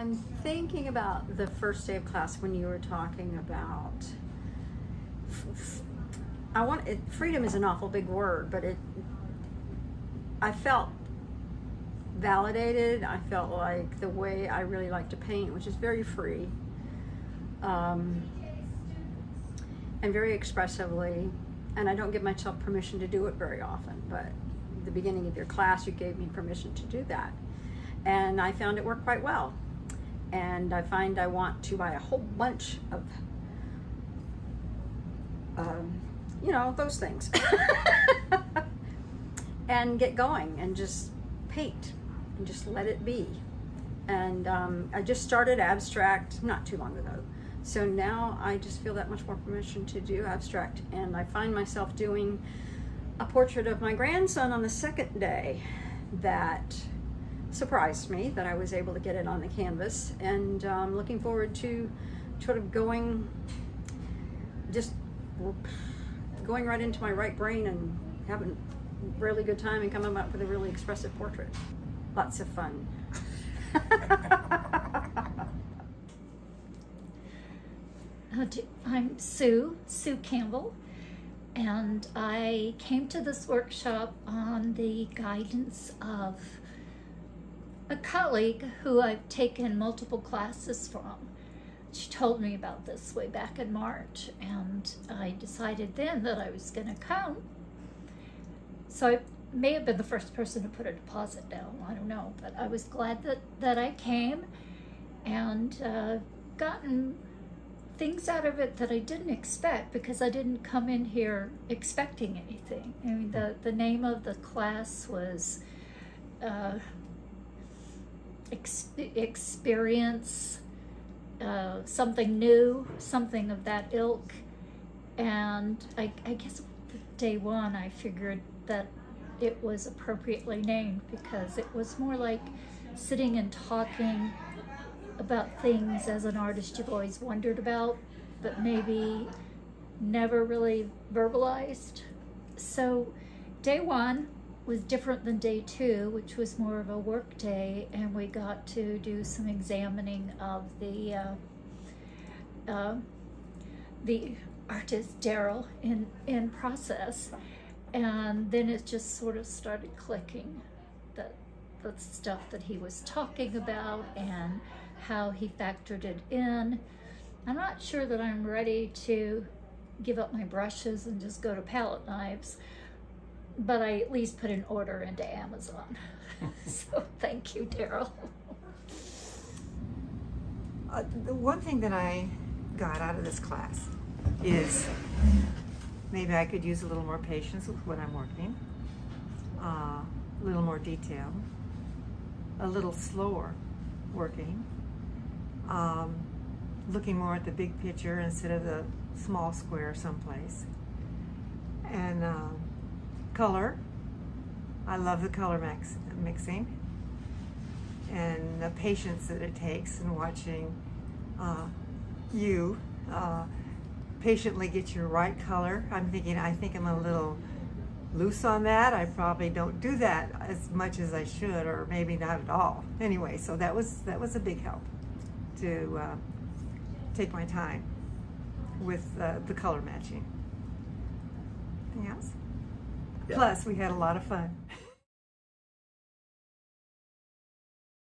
I'm thinking about the first day of class when you were talking about freedom is an awful big word, but I felt validated. I felt like the way I really like to paint, which is very free, and very expressively, and I don't give myself permission to do it very often, but at the beginning of your class you gave me permission to do that, and I found it worked quite well. And I find I want to buy a whole bunch of those things and get going and just paint and just let it be. And I just started abstract not too long ago, so now I just feel that much more permission to do abstract. And I find myself doing a portrait of my grandson on the second day that surprised me that I was able to get it on the canvas, and looking forward to sort of going right into my right brain and having a really good time and coming up with a really expressive portrait. Lots of fun. I'm Sue Campbell, and I came to this workshop on the guidance of a colleague who I've taken multiple classes from. She told me about this way back in March, and I decided then that I was going to come. So I may have been the first person to put a deposit down, I don't know, but I was glad that I came, and gotten things out of it that I didn't expect, because I didn't come in here expecting anything. I mean, the name of the class was experience something new, something of that ilk. And I guess day one I figured that it was appropriately named, because it was more like sitting and talking about things as an artist you've always wondered about, but maybe never really verbalized. So day one was different than day two, which was more of a work day, and we got to do some examining of the artist Daryl in process, and then it just sort of started clicking, that the stuff that he was talking about and how he factored it in. I'm not sure that I'm ready to give up my brushes and just go to palette knives, but I at least put an order into Amazon. So thank you, Daryl. The one thing that I got out of this class is maybe I could use a little more patience with what I'm working, a little more detail, a little slower working, looking more at the big picture instead of the small square someplace, and color. I love the color mixing and the patience that it takes in watching you patiently get your right color. I think I'm a little loose on that. I probably don't do that as much as I should, or maybe not at all. Anyway, so that was a big help to take my time with the color matching. Anything else? Yeah. Plus, we had a lot of fun.